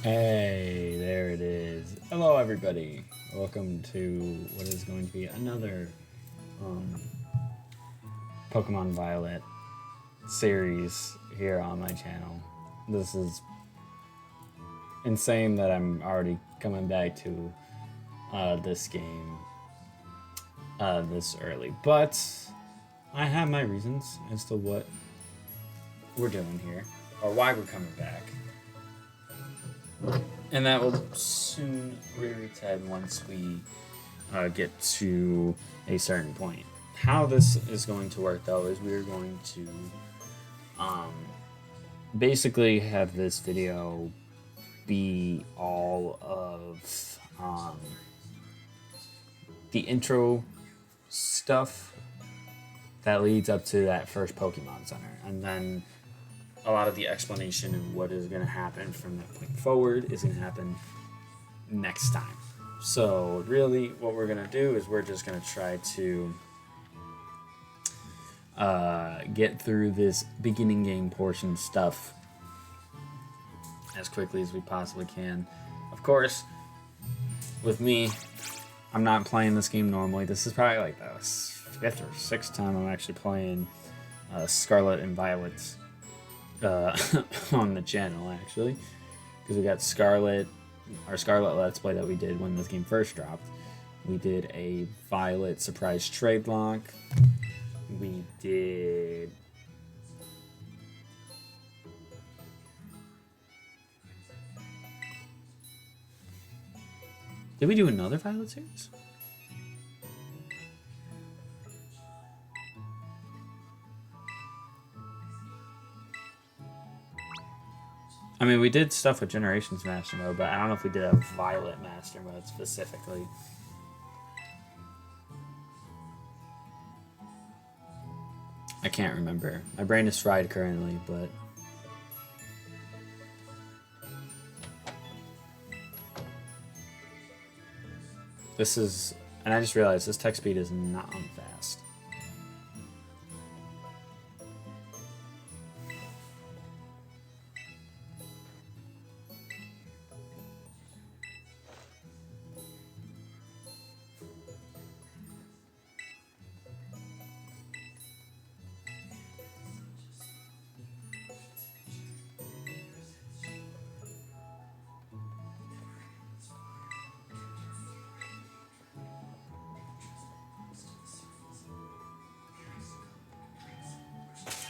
Hey, there it is. Hello, everybody. Welcome to what is going to be another um, Pokemon Violet series here on my channel. This is insane that I'm already coming back to this game this early, but I have my reasons as to what we're doing here, or why we're coming back. And that will soon rear its head once we get to a certain point. How this is going to work, though, is we're going to basically have this video be all of the intro stuff that leads up to that first Pokemon Center. And then a lot of the explanation of what is going to happen from that point forward is going to happen next time. So really what we're going to do is we're just going to try to get through this beginning game portion stuff as quickly as we possibly can. Of course, with me, I'm not playing this game normally. This is probably like the 5th or 6th time I'm actually playing Scarlet and Violet on the channel, actually, because we got our Scarlet Let's Play that we did when this game first dropped. We did a Violet surprise trade lock. We did we do another Violet series? I mean, we did stuff with Generations Master Mode, but I don't know if we did a Violet Master Mode specifically. I can't remember. My brain is fried currently, but this is, and I just realized this text speed is not on fast.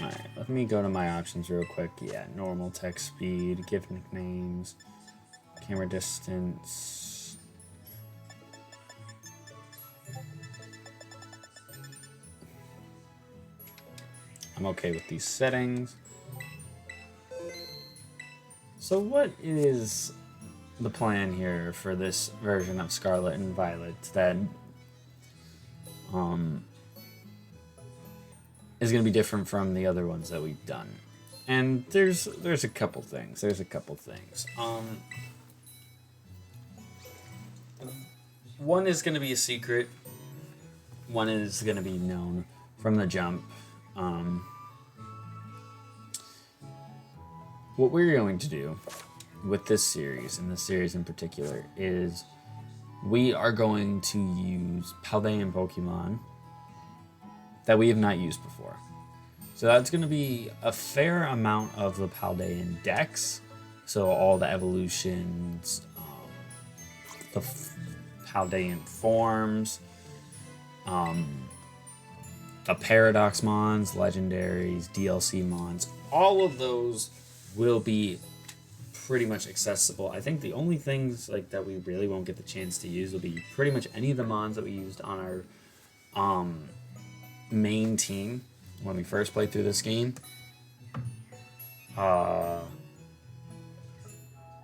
Alright, let me go to my options real quick. Yeah, normal text speed, give nicknames, camera distance. I'm okay with these settings. So what is the plan here for this version of Scarlet and Violet that is going to be different from the other ones that we've done? And there's a couple things. One is going to be a secret. One is going to be known from the jump. What we're going to do with this series, and this series in particular, is we are going to use Paldean Pokemon that we have not used before. So that's going to be a fair amount of the Paldean decks. So all the evolutions, the Paldean forms, the Paradox Mons, Legendaries, DLC Mons, all of those will be pretty much accessible. I think the only things like that we really won't get the chance to use will be pretty much any of the Mons that we used on our main team when we first played through this game. And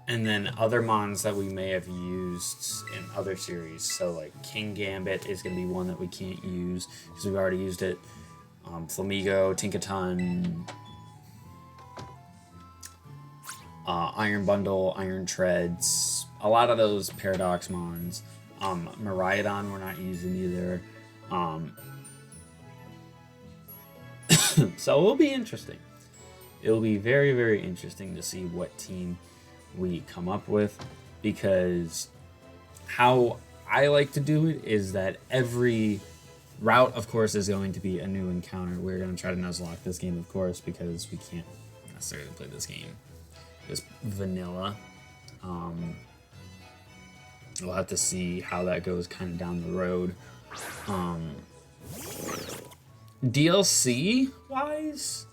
then other Mons that we may have used in other series. So like King Gambit is going to be one that we can't use because we've already used it. Flamigo, Tinkaton, Iron Bundle, Iron Treads, a lot of those Paradox Mons. Miraidon we're not using either. So it'll be interesting. It'll be very, very interesting to see what team we come up with, because how I like to do it is that every route, of course, is going to be a new encounter. We're going to try to Nuzlocke this game, of course, because we can't necessarily play this game just vanilla. We'll have to see how that goes kind of down the road. DLC wise,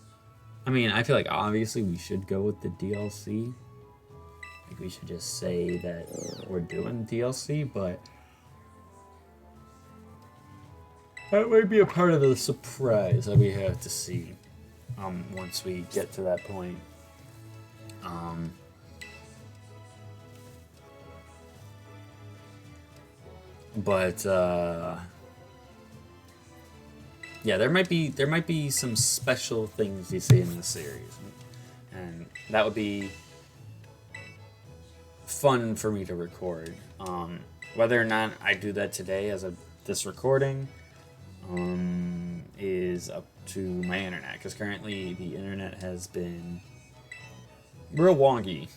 I mean, I feel like obviously we should go with the DLC. Like, we should just say that we're doing DLC, but that might be a part of the surprise that we have to see once we get to that point. Yeah, there might be some special things you see in this series, and that would be fun for me to record. Whether or not I do that today as of this recording is up to my internet, because currently the internet has been real wonky.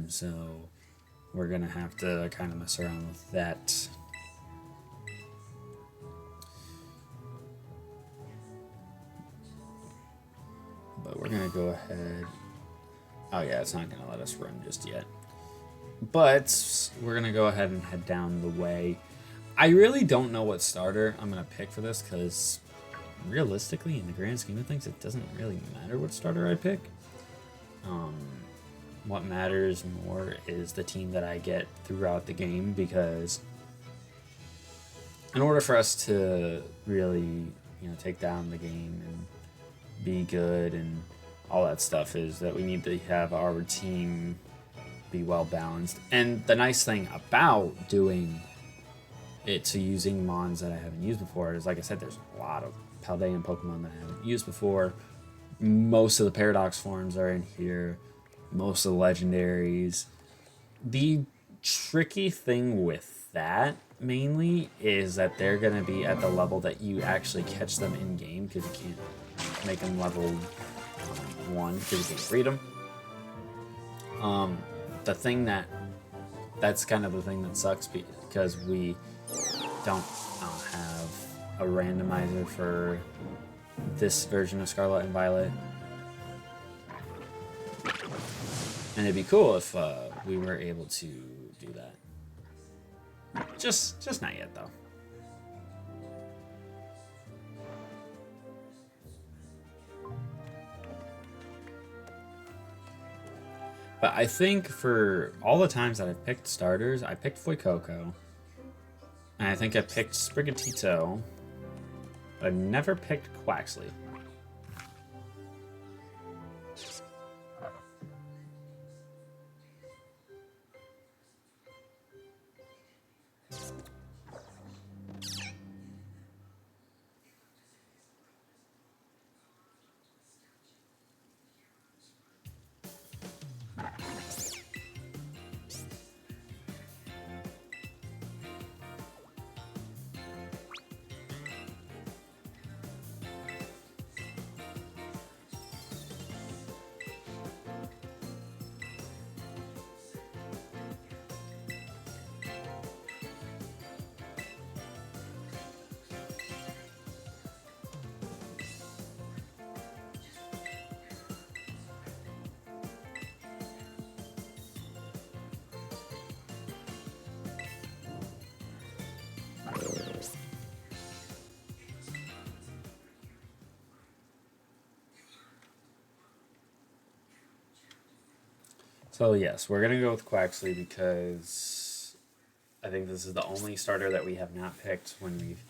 So we're gonna have to kind of mess around with that. But we're gonna go ahead. Oh yeah, it's not gonna let us run just yet. But we're gonna go ahead and head down the way. I really don't know what starter I'm gonna pick for this, because realistically, in the grand scheme of things, it doesn't really matter what starter I pick. What matters more is the team that I get throughout the game, because in order for us to really, take down the game and be good and all that stuff, is that we need to have our team be well balanced. And the nice thing about doing it to using mons that I haven't used before is, like I said, there's a lot of Paldean Pokemon that I haven't used before. Most of the Paradox forms are in here. Most of the legendaries. The tricky thing with that mainly is that they're going to be at the level that you actually catch them in game, because you can't make them level 1 because you can't breed them. The thing that's kind of the thing that sucks, because we don't have a randomizer for this version of Scarlet and Violet. And it'd be cool if we were able to do that. Just not yet, though. But I think for all the times that I've picked starters, I picked Fuecoco. And I think I picked Sprigatito. But I've never picked Quaxley. So yes, we're going to go with Quaxley, because I think this is the only starter that we have not picked when we've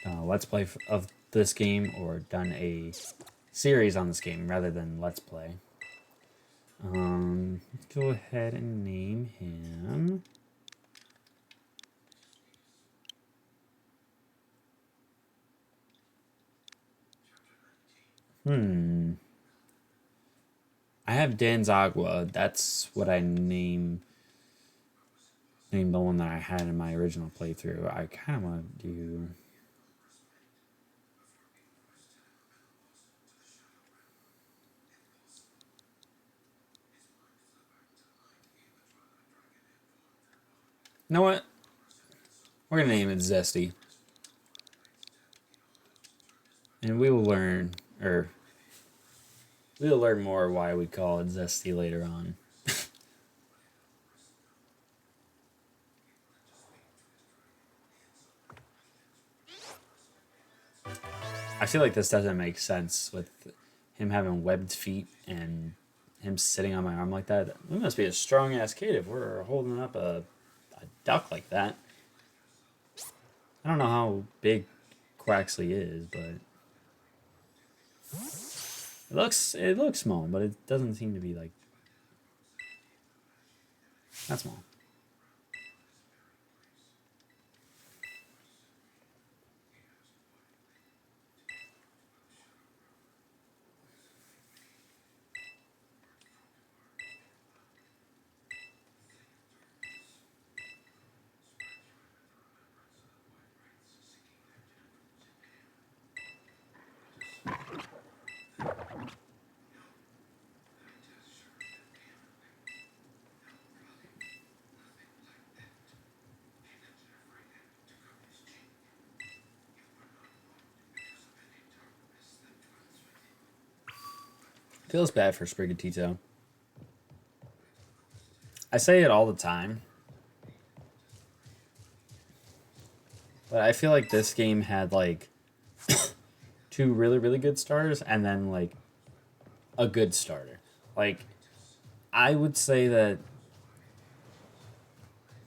done a Let's Play of this game, or done a series on this game rather than Let's Play. Let's go ahead and name him. I have Danzagua. That's what I named the one that I had in my original playthrough. I kind of want to do... You know what? We're gonna name it Zesty. And we will learn, or we'll learn more why we call it Zesty later on. I feel like this doesn't make sense with him having webbed feet and him sitting on my arm like that. We must be a strong ass kid if we're holding up a duck like that. I don't know how big Quaxley is, but it looks small, but it doesn't seem to be like that small. Feels bad for Sprigatito. I say it all the time, but I feel like this game had like two really good starters and then like a good starter. Like I would say that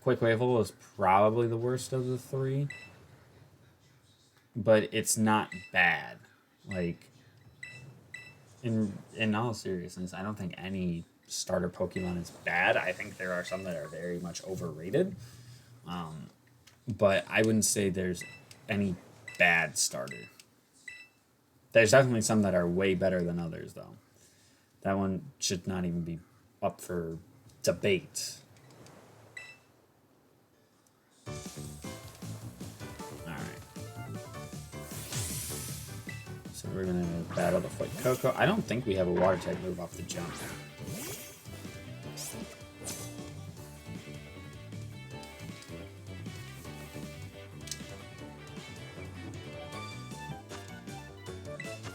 Quick Wavell is probably the worst of the three, but it's not bad. Like in all seriousness, I don't think any starter Pokemon is bad. I think there are some that are very much overrated. But I wouldn't say there's any bad starter. There's definitely some that are way better than others, though. That one should not even be up for debate. So we're going to battle the Foot Coco. I don't think we have a water type move off the jump.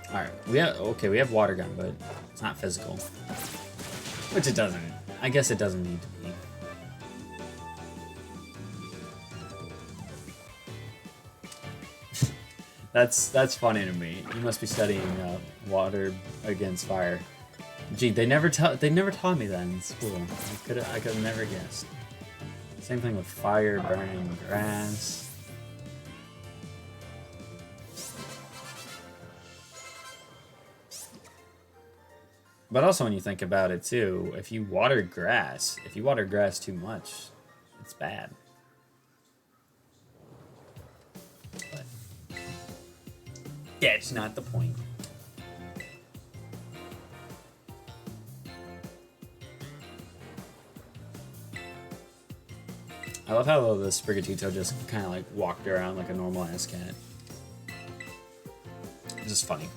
Alright, we have Water Gun, but it's not physical. Which it doesn't. I guess it doesn't need to be. That's funny to me. You must be studying water against fire. Gee, they never taught me that in school. I could have never guessed. Same thing with fire burning grass. But also when you think about it too, if you water grass too much, it's bad. But that's not the point. I love how the Sprigatito just kind of like walked around like a normal ass cat. It's just funny.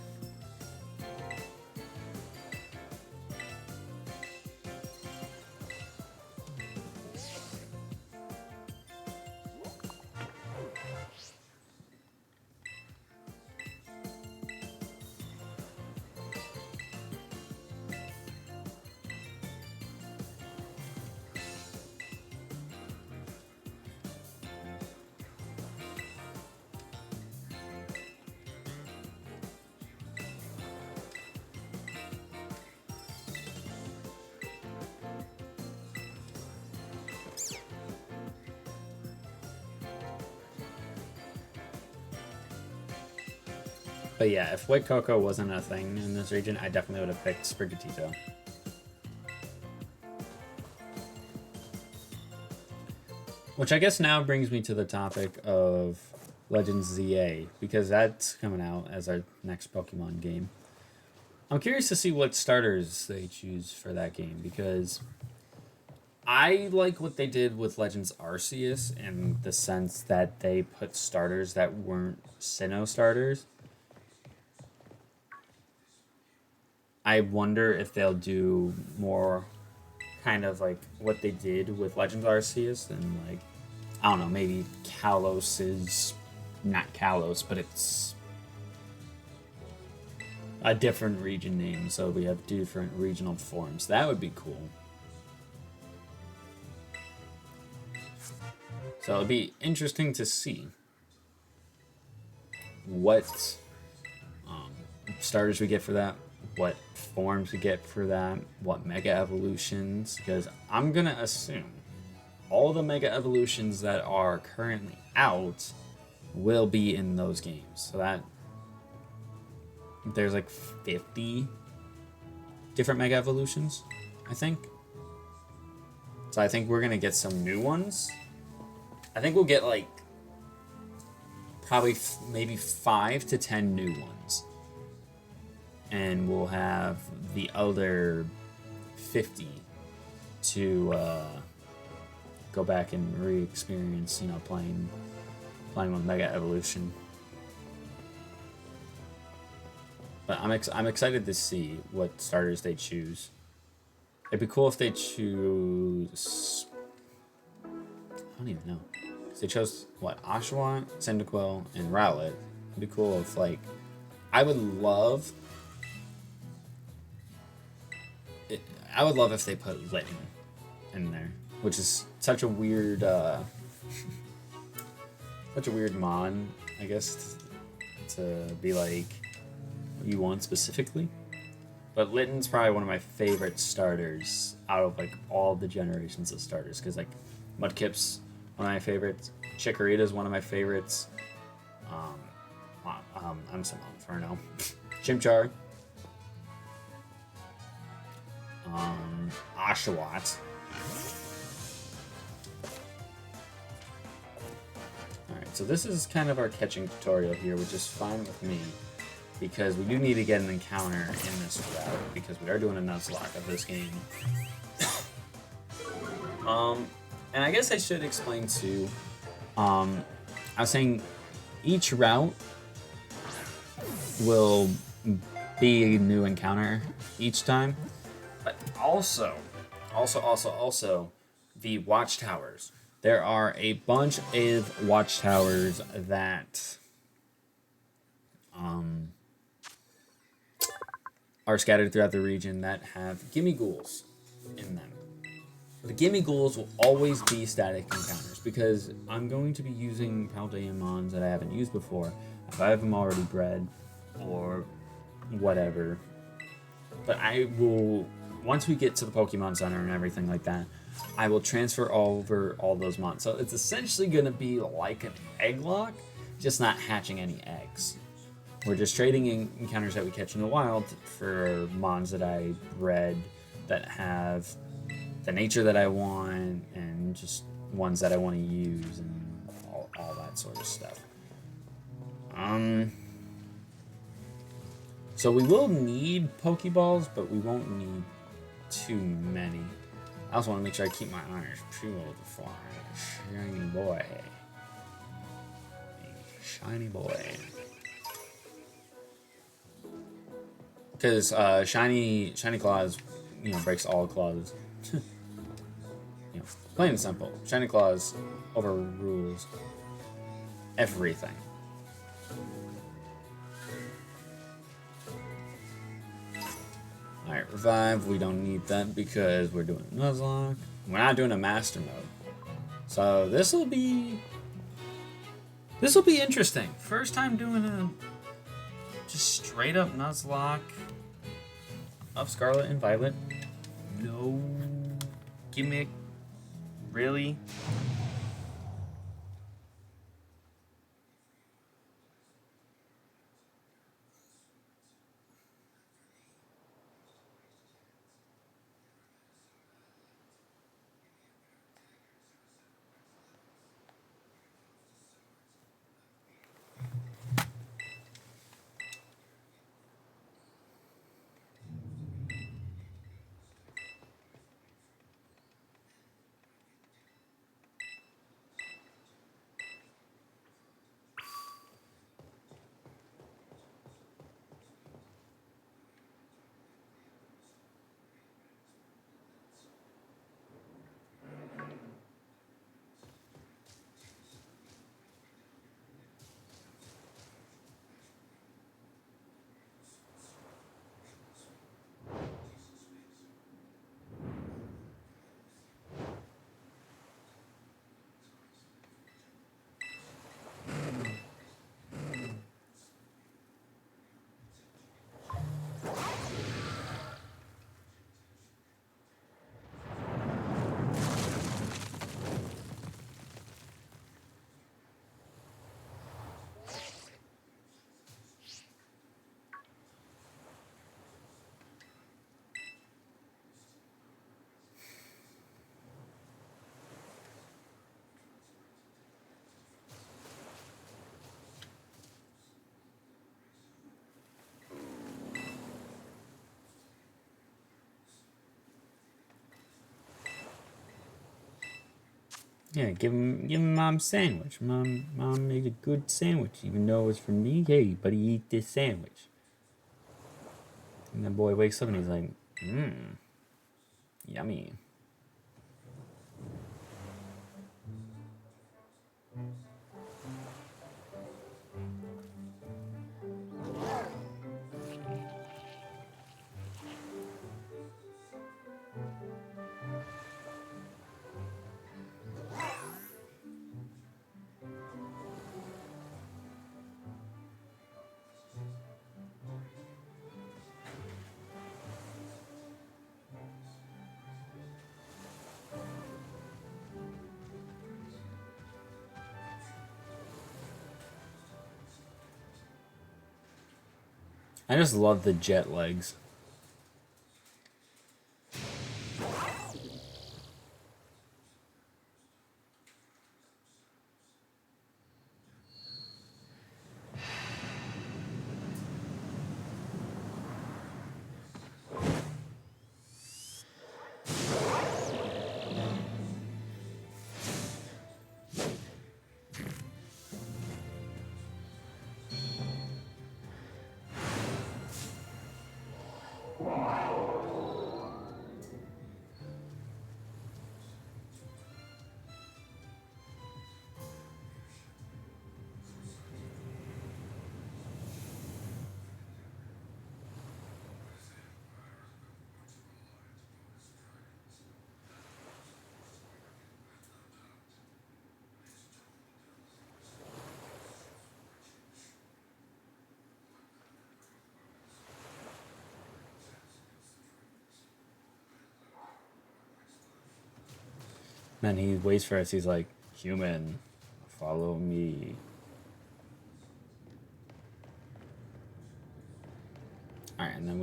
But yeah, if White Cocoa wasn't a thing in this region, I definitely would have picked Sprigatito. Which I guess now brings me to the topic of Legends ZA, because that's coming out as our next Pokemon game. I'm curious to see what starters they choose for that game, because I like what they did with Legends Arceus in the sense that they put starters that weren't Sinnoh starters. I wonder if they'll do more kind of like what they did with Legends Arceus and like I don't know, maybe Kalos is not Kalos, but it's a different region name, so we have different regional forms. That would be cool. So it'll be interesting to see what starters we get for that, what forms we get for that, what Mega Evolutions, because I'm gonna assume all the Mega Evolutions that are currently out will be in those games. So that there's like 50 different Mega Evolutions, I think. So I think we're gonna get some new ones. I think we'll get like probably maybe 5 to 10 new ones. And we'll have the other 50 to go back and re-experience, you know, playing with Mega Evolution. But I'm excited to see what starters they choose. It'd be cool if they choose... I don't even know. They chose, what, Oshawott, Cyndaquil, and Rowlet. It'd be cool if, like... I would love if they put Litten in there, which is such a weird, such a weird mon, I guess, to be like what you want specifically. But Litten's probably one of my favorite starters out of like all the generations of starters, because like Mudkip's one of my favorites, Chikorita's one of my favorites. I'm some Inferno, Chimchar. Oshawott. Alright, so this is kind of our catching tutorial here, which is fine with me, because we do need to get an encounter in this route, because we are doing a Nuzlocke of this game. And I guess I should explain too, I was saying each route will be a new encounter each time. But also, the watchtowers. There are a bunch of watchtowers that are scattered throughout the region that have gimme ghouls in them. The gimme ghouls will always be static encounters, because I'm going to be using Paldean mons that I haven't used before. If I have them already bred, or whatever. But I will... Once we get to the Pokemon Center and everything like that, I will transfer over all those mons. So it's essentially going to be like an egg lock, just not hatching any eggs. We're just trading in encounters that we catch in the wild for mons that I bred that have the nature that I want, and just ones that I want to use, and all that sort of stuff. So we will need Pokeballs, but we won't need too many. I also want to make sure I keep my honors pure before shiny boy. Shiny boy. Because shiny claws, you know, breaks all claws. You know, plain and simple. Shiny claws overrules everything. Alright, revive, we don't need that because we're doing Nuzlocke. We're not doing a master mode. So this'll be interesting. First time doing a just straight up Nuzlocke of Scarlet and Violet. No gimmick. Really? Yeah, give him mom's sandwich. Mom made a good sandwich, even though it's from me. Hey, buddy, eat this sandwich. And the boy wakes up and he's like, yummy. I just love the jet legs. Man, he waits for us. He's like, human, follow me. Alright, and then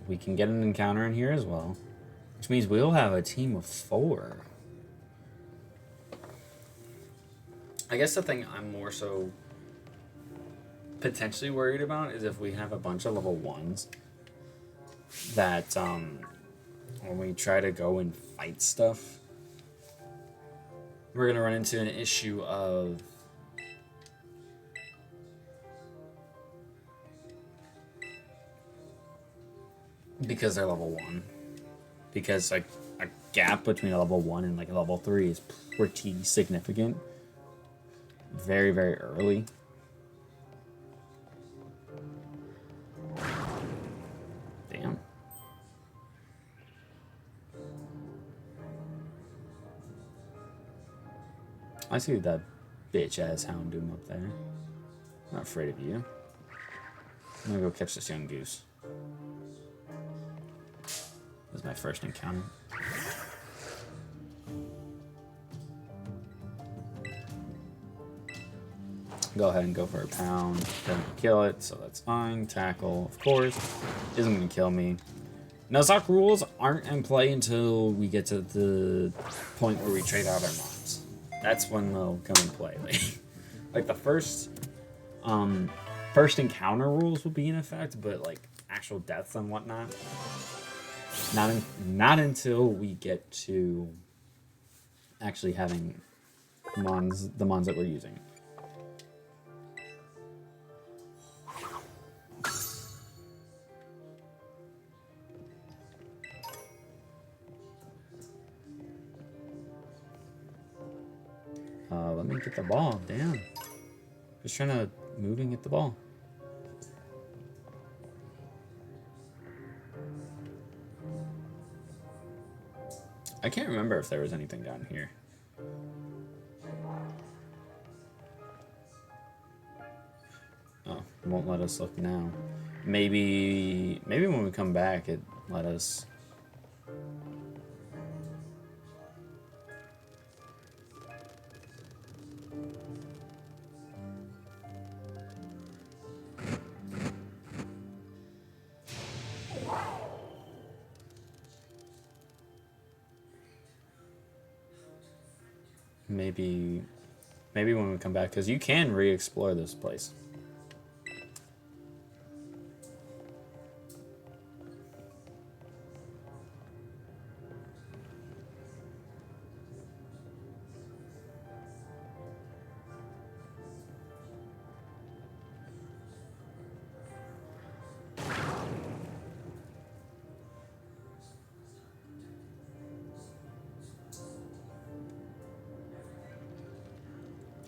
we can get an encounter in here as well. Which means we'll have a team of 4. I guess the thing I'm more so potentially worried about is if we have a bunch of level 1s that when we try to go and fight stuff, we're gonna run into an issue of because they're level 1. Because like a gap between a level 1 and like a level 3 is pretty significant. Very, very early. Damn. I see that bitch ass Houndoom up there. I'm not afraid of you. I'm gonna go catch this young goose. This is my first encounter. Go ahead and go for a pound. Doesn't kill it, so that's fine. Tackle, of course. Isn't gonna kill me. Nuzlocke rules aren't in play until we get to the point where we trade out our mons. That's when they'll come in play. Like the first encounter rules will be in effect, but like actual deaths and whatnot, not until we get to actually having the mons that we're using. Let me get the ball. Damn. Just trying to move and get the ball. I can't remember if there was anything down here. Oh, it won't let us look now. Maybe when we come back, it let us. Maybe when we come back, because you can re-explore this place.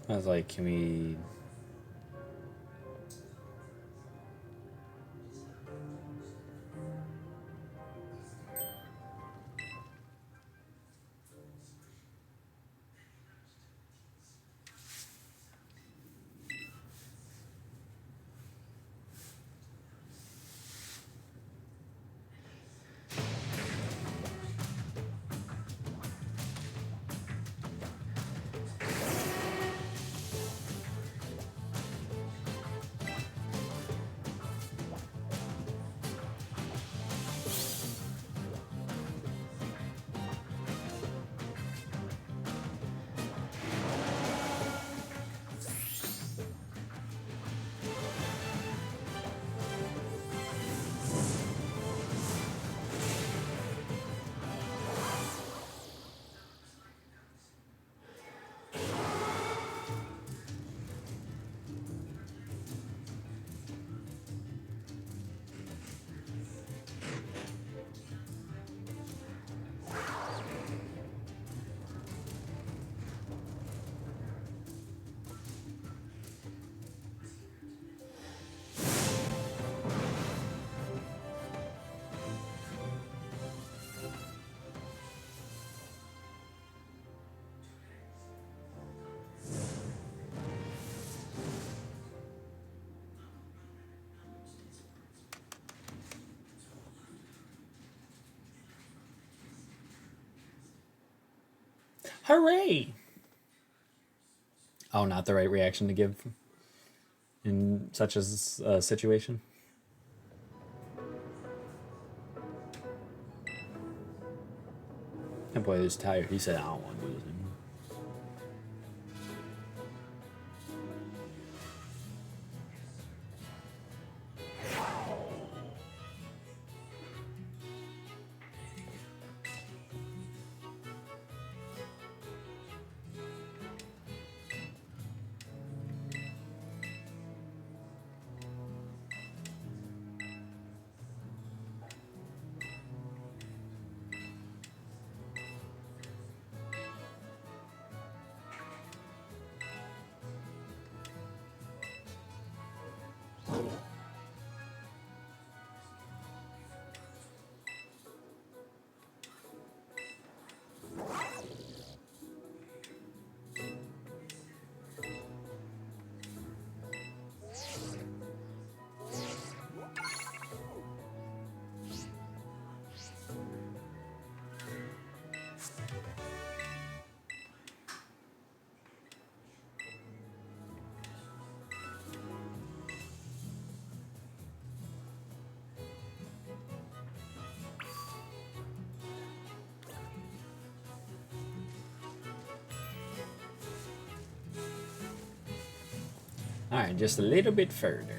I was like, can we... Hooray! Oh, not the right reaction to give in such a situation. That boy is tired. He said, I don't want to lose him. Alright, just a little bit further.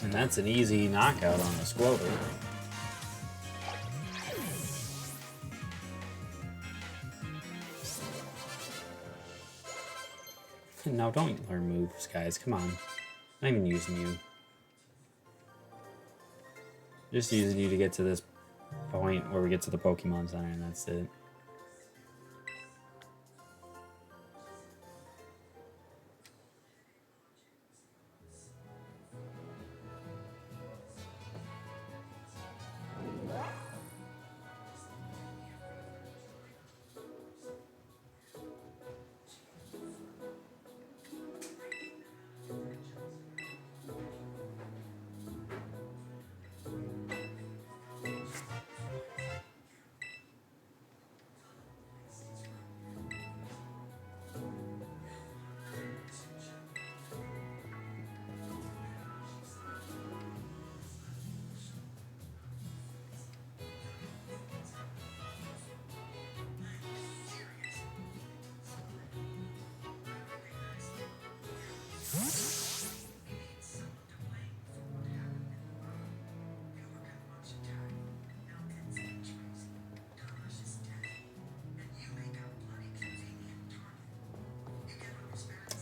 And that's an easy knockout on the Squirtle. No, don't learn moves, guys. Come on. I'm not even using you. Just using you to get to this point where we get to the Pokemon Center, and that's it.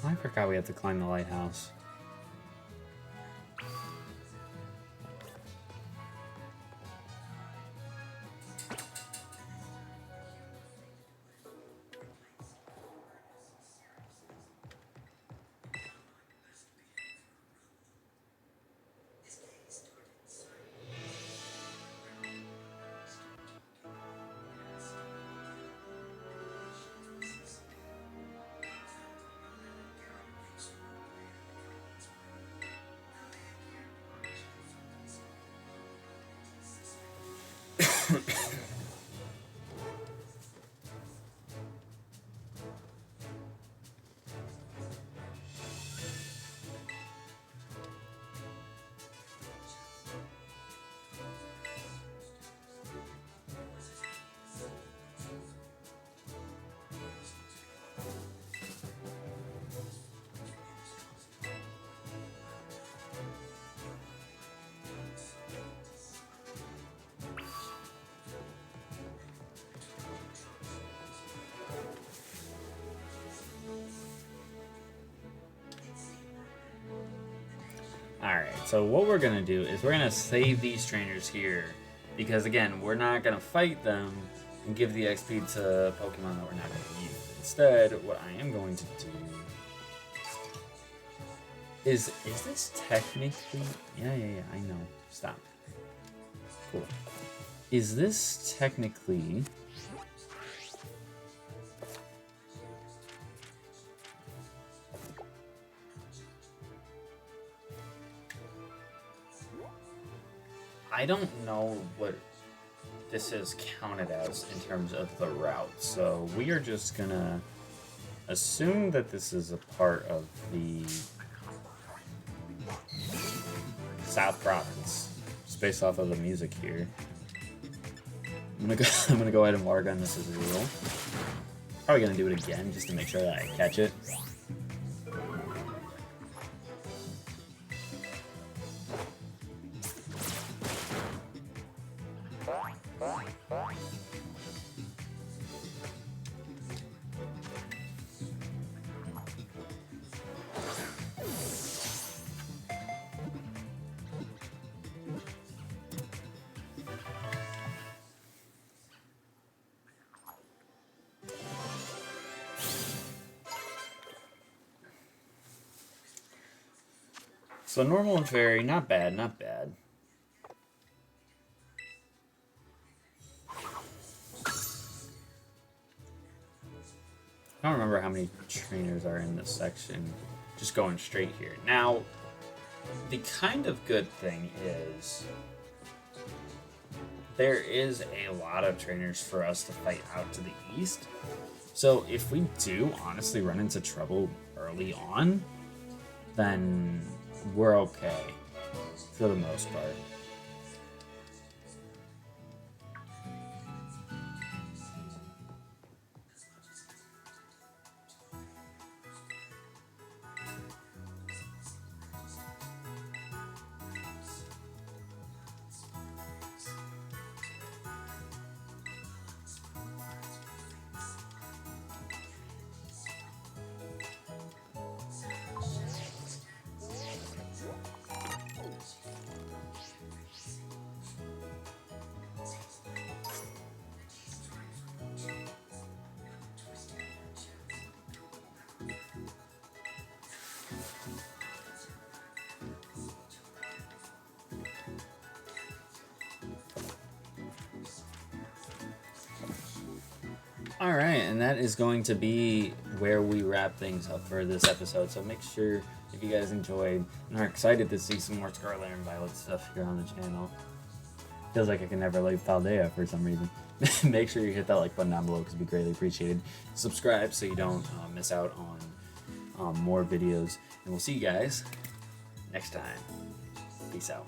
I forgot we have to climb the lighthouse. Alright, so what we're going to do is we're going to save these trainers here. Because again, we're not going to fight them and give the XP to Pokemon that we're not going to use. Instead, what I am going to do is this technically... Yeah, I know. Stop. Cool. Is this technically... I don't know what this is counted as in terms of the route, so we are just gonna assume that this is a part of the South Province, just based off of the music here. I'm gonna go ahead and water gun this as usual. Probably gonna do it again just to make sure that I catch it. So normal and fairy, not bad, not bad. I don't remember how many trainers are in this section. Just going straight here. Now, the kind of good thing is there is a lot of trainers for us to fight out to the east. So if we do honestly run into trouble early on, then we're okay for the most part. Alright, and that is going to be where we wrap things up for this episode. So make sure, if you guys enjoyed and are excited to see some more Scarlet and Violet stuff here on the channel, feels like I can never leave Paldea for some reason. Make sure you hit that like button down below because it'd be greatly appreciated. Subscribe so you don't miss out on more videos. And we'll see you guys next time. Peace out.